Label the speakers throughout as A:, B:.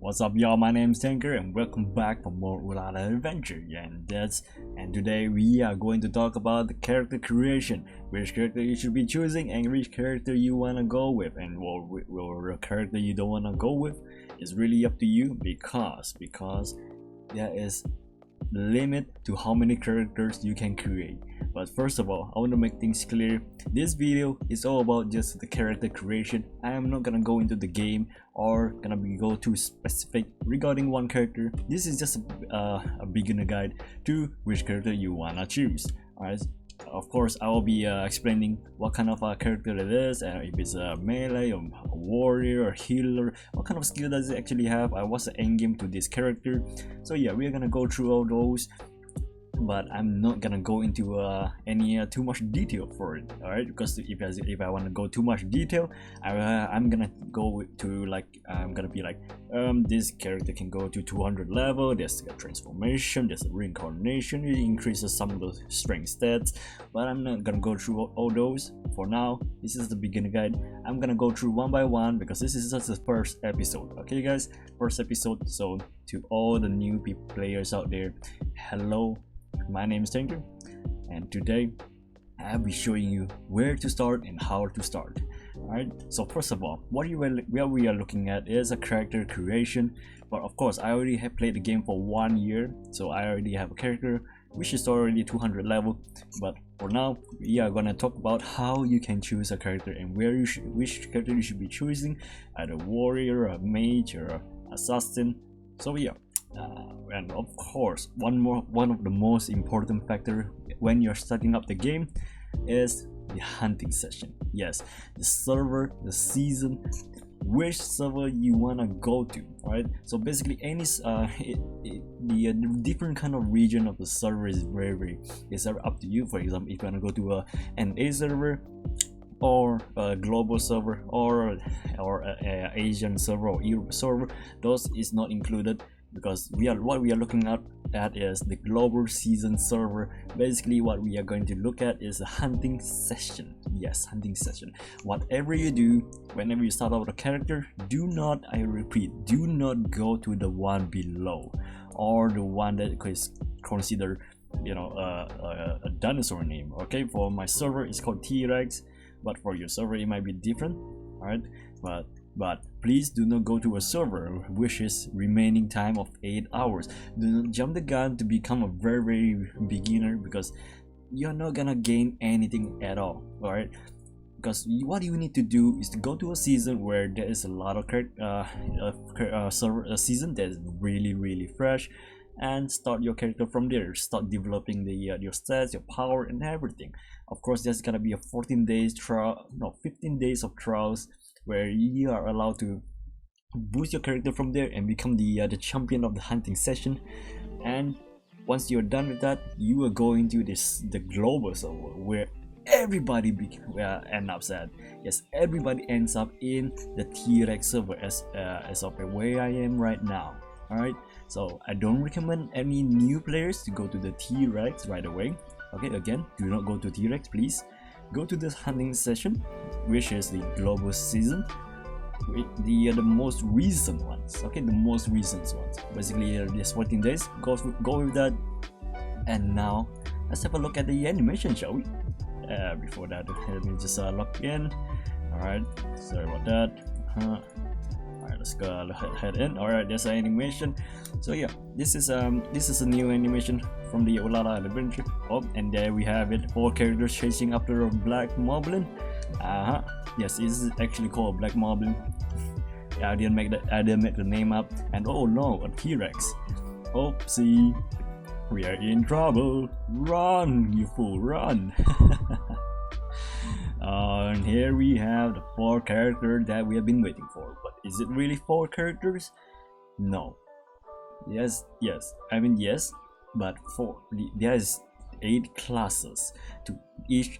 A: What's up, y'all? My name is Taanker and welcome back for more Ulala Adventure. And today we are going to talk about the character creation, which character you should be choosing and which character you wanna go with, and or a character you don't wanna go with is really up to you because there is limit to how many characters you can create. But first of all, I want to make things clear. This video is all about just the character creation. I am not gonna go into the game or go too specific regarding one character. This is just a beginner guide to which character you wanna choose. Alright, of course I will be explaining what kind of character it is, and if it's a melee or a warrior or healer, what kind of skill does it actually have, what's the end game to this character. So yeah, we're gonna go through all those, but I'm not gonna go into any too much detail for it. Alright, because if I want to go too much detail, I'm gonna go to I'm gonna be like, this character can go to 200 level, there's a transformation, there's a reincarnation, it increases some of the strength stats, but I'm not gonna go through all those for now. This is the beginner guide. I'm gonna go through one by one because this is just the first episode. Okay guys, first episode. So to all the new players out there, hello, my name is Taanker, and today I'll be showing you where to start and how to start. Alright, so first of all, what we are looking at is a character creation. But of course, I already have played the game for 1 year, so I already have a character which is already 200 level. But for now, we are gonna talk about how you can choose a character and which character you should be choosing, either warrior, a mage, or a assassin. So yeah. And of course, one of the most important factor when you're starting up the game is the hunting session. Yes, the server, the season, which server you wanna go to. Alright, so basically any the different kind of region of the server is it's up to you. For example, if you wanna go to an A server, or a global server, or a Asian server or Europe server, those is not included, because what we are looking at is the global season server. Basically what we are going to look at is a hunting session. Yes, hunting session. Whatever you do, whenever you start out with a character, do not, I repeat, do not go to the one below or the one that is considered, you know, a dinosaur name. Okay, for my server it's called T-Rex, but for your server it might be different. All right, but please do not go to a server which is remaining time of 8 hours. Do not jump the gun to become a very beginner, because you're not gonna gain anything at all. Alright, because what you need to do is to go to a season where there is a lot of a season that is really fresh, and start your character from there. Start developing your stats, your power, and everything. Of course, there's gonna be a 15 days of trials where you are allowed to boost your character from there and become the champion of the hunting session. And once you're done with that, you are going to the global server where everybody ends up at. Yes, everybody ends up in the T-Rex server as of where I am right now. Alright, so I don't recommend any new players to go to the T-Rex right away. Okay, again, do not go to T-Rex, please. Go to this hunting session, which is the global season, with the most recent ones. Okay, the most recent ones. Basically, there's 14 days. Go with that. And now let's have a look at the animation, shall we? Before that, let me just log in. Alright, sorry about that. Alright, let's go head in. Alright, there's an animation. So yeah, this is a new animation from the Ulala Idle Adventure. Oh, and there we have it, 4 characters chasing after a black moblin. Yes, this is actually called black moblin. Yeah, I didn't make the name up. And oh no, a T-Rex. Oopsie, we are in trouble. Run, you fool, run. And here we have the 4 characters that we have been waiting for. But is it really 4 characters? No. Yes, I mean yes, but there's 8 classes to each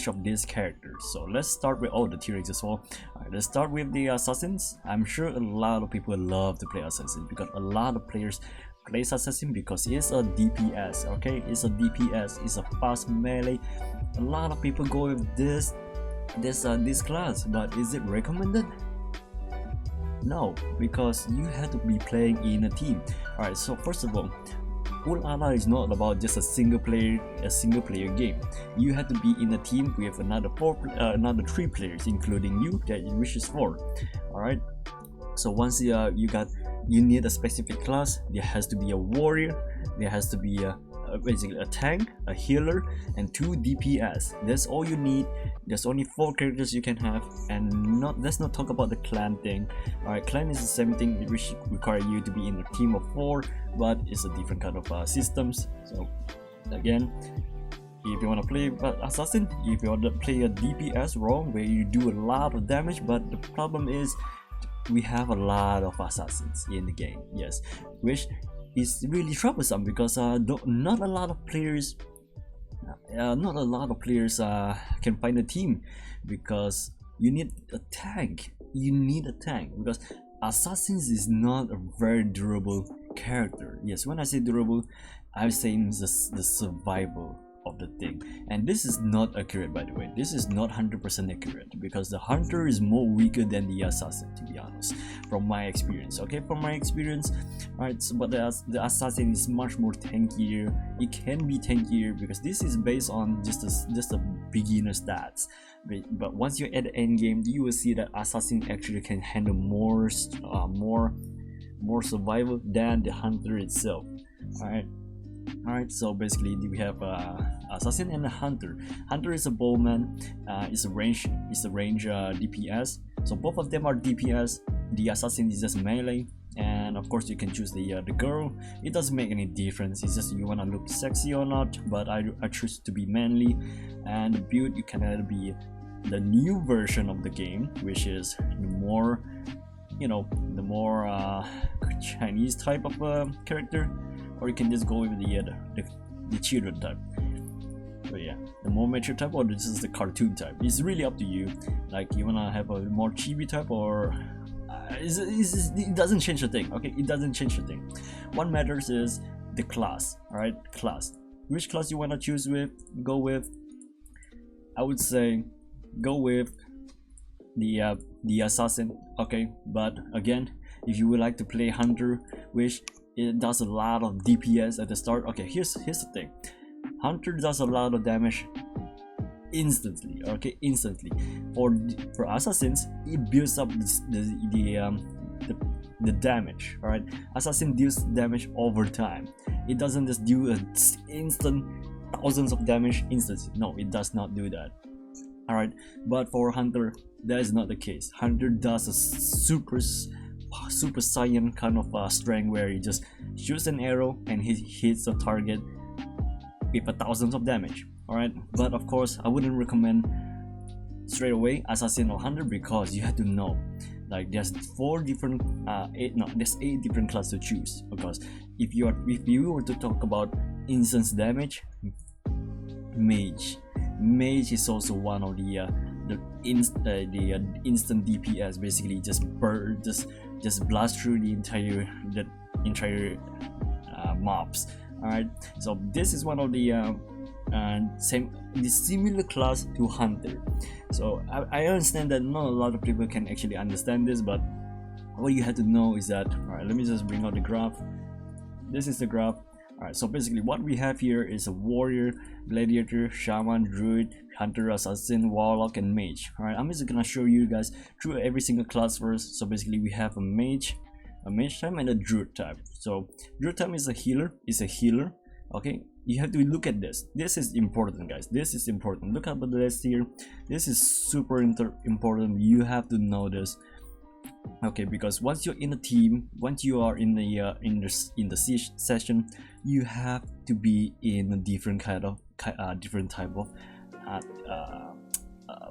A: of these characters. So let's start with the T-Rex as well. Alright, let's start with the assassins. I'm sure a lot of people love to play assassin, because a lot of players play assassin because it's a DPS. Okay, it's a DPS, it's a fast melee. A lot of people go with this class, but is it recommended? No, because you have to be playing in a team. Alright, so first of all, Ulala is not about just a single player game. You have to be in a team with another three players, including you, which is 4. Alright, so once you need a specific class, there has to be a warrior, there has to be basically a tank, a healer, and 2 DPS. That's all you need. There's only 4 characters you can have, and let's not talk about the clan thing. Alright, clan is the same thing, which require you to be in a team of 4, but it's a different kind of systems. So again, if you want to play assassin, if you want to play a DPS role where you do a lot of damage, but the problem is we have a lot of assassins in the game, yes, which is really troublesome because not a lot of players can find a team, because you need a tank. Because assassins is not a very durable character. Yes, when I say durable, I'm saying the survival of the thing, and this is not accurate, by the way. This is not 100% accurate, because the hunter is more weaker than the assassin, to be honest, from my experience. Okay, from my experience. Right, so, but the assassin is much more tankier. It can be tankier because this is based on just a beginner stats, but once you're at the end game, you will see that assassin actually can handle more survival than the hunter itself. Alright, so basically we have assassin and a hunter. Hunter is a bowman, it's a range DPS. So both of them are DPS. The assassin is just melee, and of course you can choose the girl. It doesn't make any difference. It's just you wanna look sexy or not. But I choose to be manly, and the build, you can either be the new version of the game, which is the more Chinese type of character, or you can just go with the children type. So yeah, the more mature type, or this is the cartoon type. It's really up to you. Like, you wanna have a more chibi type, or it doesn't change a thing. Okay, it doesn't change a thing. What matters is the class. Alright, class. Which class you wanna choose go with? I would say go with the assassin. Okay, but again, if you would like to play hunter, which it does a lot of DPS at the start. Okay, here's the thing. Hunter does a lot of damage instantly. Okay, instantly. For assassins, it builds up the damage. All right, assassin deals damage over time. It doesn't just do an instant thousands of damage instantly. No, it does not do that. All right, but for hunter, that is not the case. Hunter does a super saiyan kind of strength, where he just shoots an arrow and he hits a target with 1,000 of damage. Alright, but of course I wouldn't recommend straight away assassin or hunter, because you have to know, like, there's 8 different classes to choose. Because if you were to talk about instance damage, mage is also one of the instant DPS. Basically just blast through the entire mobs. All right, so this is one of the similar class to hunter. So I understand that not a lot of people can actually understand this, but what you have to know is that, all right, let me just bring out the graph. This is the graph. Alright, so basically what we have here is a warrior, gladiator, shaman, druid, hunter, assassin, warlock, and mage. Alright, I'm just gonna show you guys through every single class first. So basically we have a mage type, and a druid type. So druid type is a healer. Okay, you have to look at this. This is important, guys. This is important. Look at the list here. This is super important. You have to know this. Okay, because once you're in a team, once you are in the siege session, you have to be in a different type of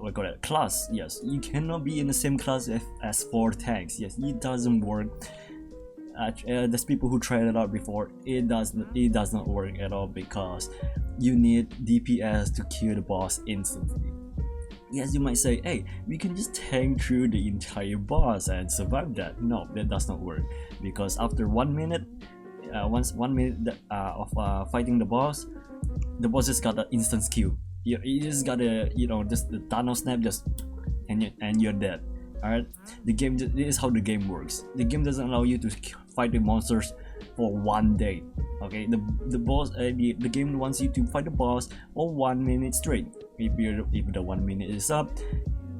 A: we call it class. Yes, you cannot be in the same class as 4 tanks. Yes, it doesn't work. There's people who tried it out before. It does not work at all, because you need DPS to kill the boss instantly. Yes, you might say, hey, we can just tank through the entire boss and survive that. No, that does not work, because after 1 minute, of fighting the boss just got an instant kill. You just got a, just the Thanos snap, and you're dead. Alright, this is how the game works. The game doesn't allow you to fight the monsters for one day. Okay, the game wants you to fight the boss for 1 minute straight. If the 1 minute is up,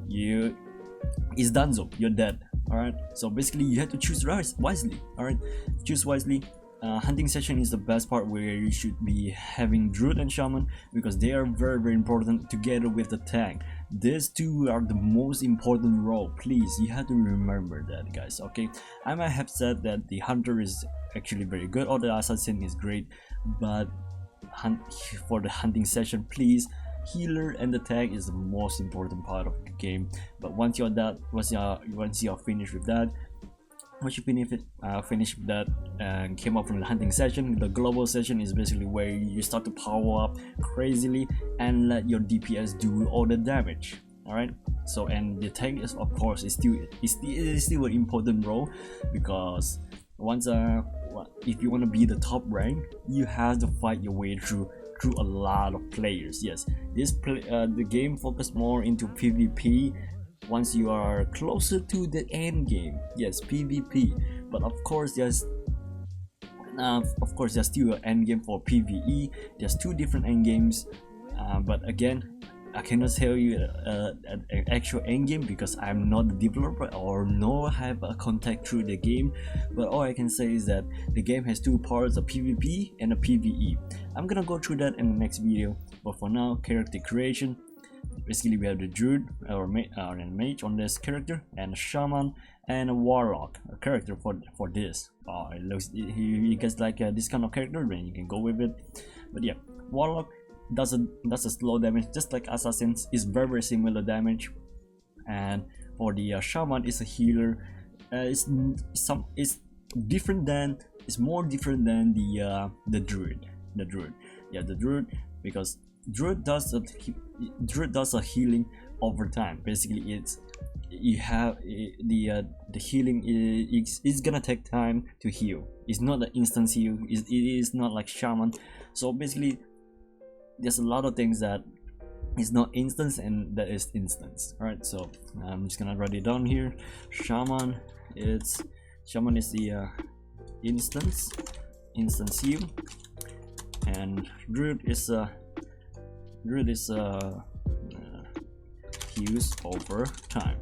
A: it's done, so you're dead. Alright, so basically you have to choose wisely. Alright, choose wisely. Hunting session is the best part, where you should be having Druid and Shaman, because they are very important together with the tank. These two are the most important role. Please, you have to remember that, guys. Okay, I might have said that the hunter is actually very good or the assassin is great, but for the hunting session, please, healer and the tank is the most important part of the game. But once you're finished with that, once you finish with that and came up from the hunting session, the global session is basically where you start to power up crazily and let your DPS do all the damage. Alright, so and the tank is, of course, is still an important role, because once if you want to be the top rank, you have to fight your way through a lot of players. Yes, the game focus more into PvP once you are closer to the end game. Yes, PvP, but of course there's still an end game for PvE. There's two different end games, but again, I cannot tell you an actual end game because I'm not the developer or nor have a contact through the game. But all I can say is that the game has two parts, a PvP and a PvE. I'm gonna go through that in the next video, but for now, character creation. Basically, we have the druid or mage on this character, and a shaman and a warlock, a character for this. It looks, you guys like this kind of character, then you can go with it. But yeah, warlock does a slow damage, just like assassins. Is very similar damage. And for the shaman, is a healer. It's more different than the druid. The druid, because druid does a healing over time. Basically, it's the healing is gonna take time to heal. It's not an instant heal. It is not like shaman. So basically, there's a lot of things that is not instance and that is instance. All right, so I'm just gonna write it down here. Shaman is the instance heal, and druid is heals over time.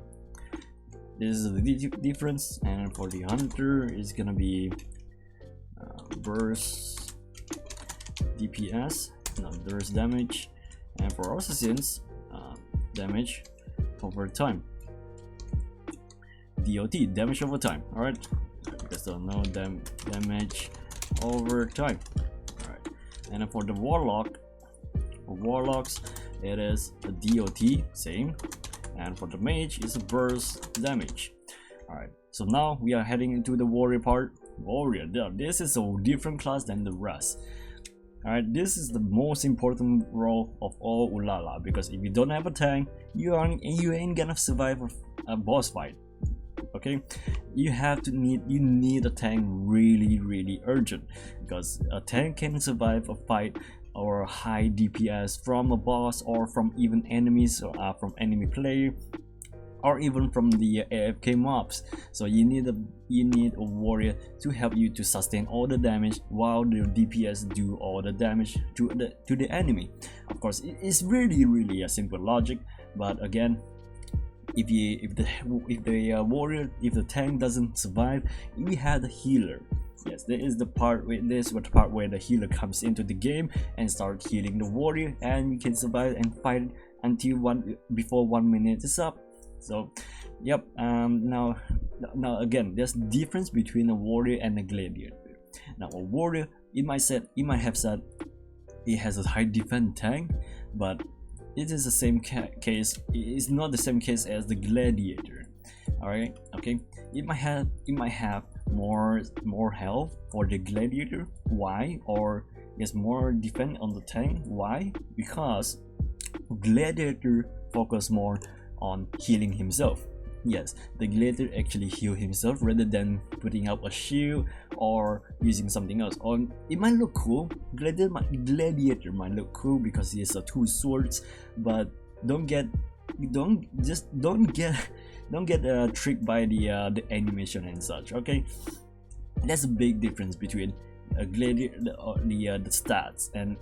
A: This is the difference. And for the hunter, it's gonna be burst DPS, not burst damage, and for assassins, damage over time. DOT, damage over time. All right, because there's no damage over time. All right, and then for the warlocks, it is a DOT, same, and for the mage, it's a burst damage. All right, so now we are heading into the warrior part. Warrior, this is a different class than the rest. Alright, this is the most important role of all Ulala, because if you don't have a tank, you ain't gonna survive a boss fight. Okay, you need a tank really urgent, because a tank can survive a fight or high DPS from a boss, or from even enemies, or from enemy player, or even from the AFK mobs. So you need a warrior to help you to sustain all the damage while the DPS do all the damage to the enemy. Of course, it's really a simple logic, but again, if the tank doesn't survive, we have the healer. Yes, this is the part where the healer comes into the game and start healing the warrior, and you can survive and fight until before 1 minute is up. So yep, now again, there's difference between a warrior and a gladiator. Now a warrior, it might have said it has a high defense tank, but it is the same case. It's not the same case as the gladiator. All right, okay, it might have more health for the gladiator. Why? Or there's more defense on the tank. Why? Because gladiator focus more on healing himself. Yes, the gladiator actually heal himself rather than putting up a shield or using something else. Or it might look cool. Gladiator might look cool because he has two swords, but don't get don't get tricked by the animation and such. Okay, that's a big difference between a gladiator, the stats and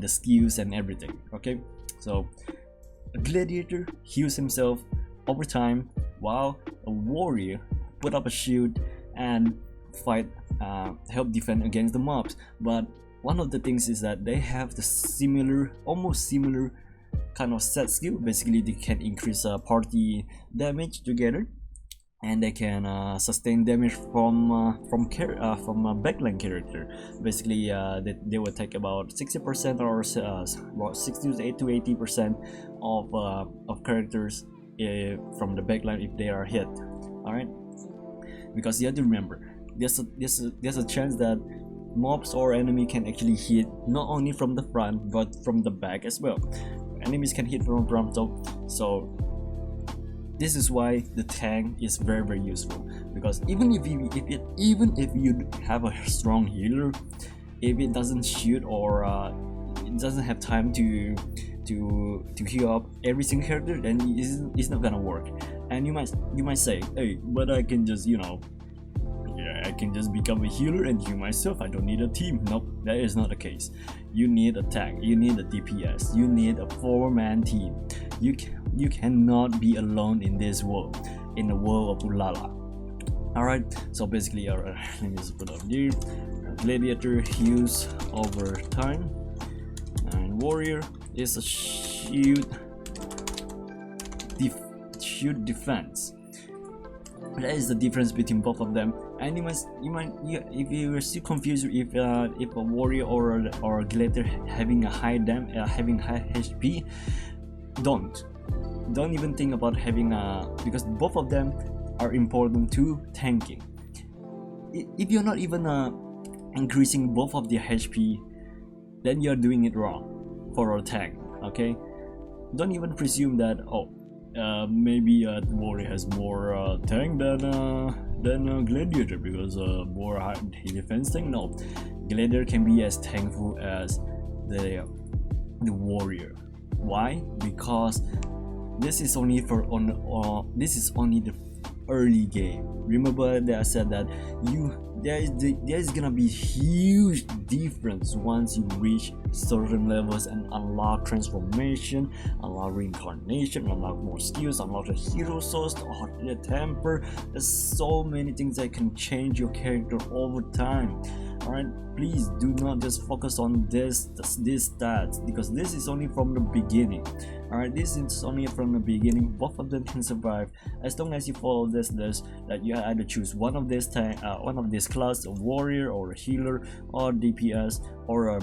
A: the skills and everything. Okay, so a gladiator heals himself over time, while a warrior put up a shield and fight, help defend against the mobs. But one of the things is that they have the similar, almost similar kind of set skill. Basically, they can increase party damage together, and they can sustain damage from backline character. Basically, they will take about 60% or about 60 to 80% of characters from the backline if they are hit. All right, because you have to remember, there's a chance that mobs or enemy can actually hit not only from the front but from the back as well. Enemies can hit from front, so this is why the tank is very useful. Because even if you have a strong healer, if it doesn't shoot or it doesn't have time to heal up every single character, then it's not gonna work. And you might say, hey, but I can just, you know, yeah, I can just become a healer and heal myself, I don't need a team. Nope, that is not the case. You need a tank, you need a DPS, you need a 4-man team. You cannot be alone in this world, in the world of Ulala. Alright, so basically, let me just put up here. Gladiator heals over time, and warrior is a shield defense. That is the difference between both of them. And if you are still confused if a warrior or a gladiator having a high HP, don't even think about having because both of them are important to tanking. If you're not even increasing both of their HP, then you're doing it wrong for a tank. Okay, don't even presume that maybe warrior has more tank than a gladiator because more high defense thing. No, gladiator can be as tankful as the warrior. Why? Because this is only this is only the early game. Remember that I said that there is gonna be huge difference once you reach certain levels and unlock transformation, unlock reincarnation, unlock more skills, unlock the hero source, the temper. There's so many things that can change your character over time. Alright, please do not just focus on this stats, because this is only from the beginning. Alright, this is only from the beginning. Both of them can survive as long as you follow this list, that you either choose one of this class, a warrior or a healer or DPS or a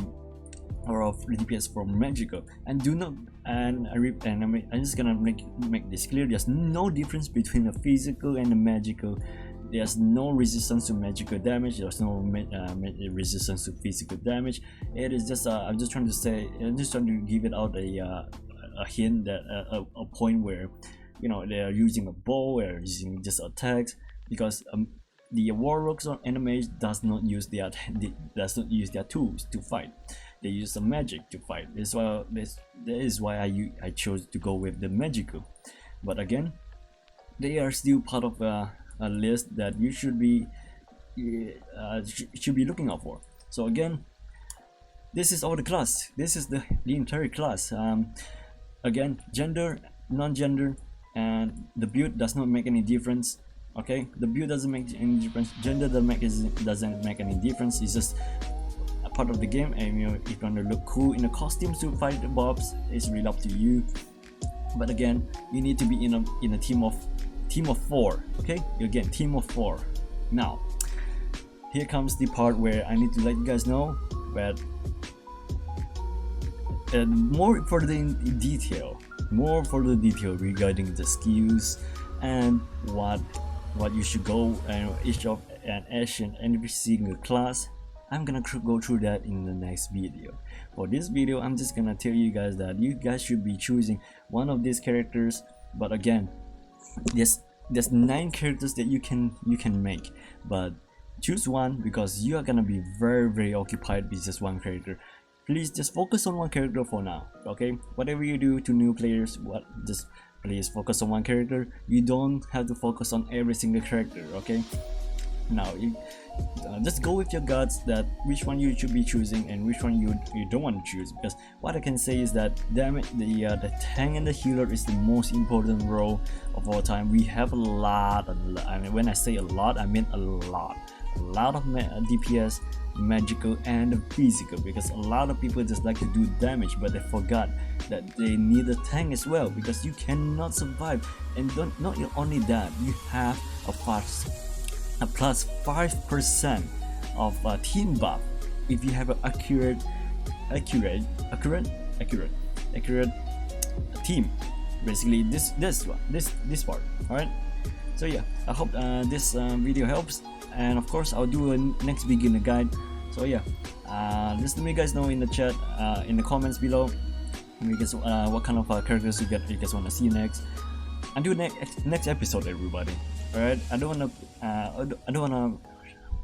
A: DPS from magical. And do not, and I'm just gonna make this clear, there's no difference between the physical and the magical. There's no resistance to magical damage, there's no resistance to physical damage. It is just I'm just trying to give it out a hint, that a point where, you know, they are using a bow or using just attacks, because the warlocks or enemies does not use their tools to fight. They use the magic to fight. That is why I chose to go with the magical. But again, they are still part of a list that you should be looking out for. So again, this is all the class. This is the entire class. Again, gender, non-gender, and the build does not make any difference. Okay, the build doesn't make any difference. Gender doesn't make any difference. It's just a part of the game. And you know, if you want to look cool in the costumes to fight the mobs, it's really up to you. But again, you need to be in a team of 4. Okay, again, team of 4. Now, here comes the part where I need to let you guys know that more further detail regarding the skills and what you should go and each of an action and every single class. I'm gonna go through that in the next video. For this video, I'm just gonna tell you guys that you guys should be choosing one of these characters. But again, there's 9 characters that you can make, but choose one, because you are gonna be very occupied with just one character. Please just focus on one character for now. Okay, whatever you do to new players, just please focus on one character. You don't have to focus on every single character, okay? Now you just go with your guts that which one you should be choosing and which one you don't want to choose, because what I can say is that the tank and the healer is the most important role of all time. We have a lot, I mean, when I say a lot, I mean a lot of DPS, magical and physical, because a lot of people just like to do damage, but they forgot that they need a tank as well, because you cannot survive. And not only that, you have a plus 5% of team buff if you have an accurate team. Basically this part. All right, so yeah, I hope this video helps, and of course I'll do a next beginner guide. So yeah, just let me guys know in the chat, in the comments below, because what kind of characters you guys want to see next. Until next episode, everybody. All right, I don't wanna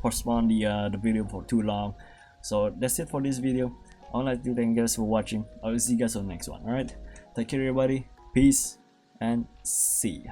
A: postpone the video for too long. So that's it for this video. I would like to thank you guys for watching. I will see you guys on the next one. All right, take care, everybody. Peace and see ya.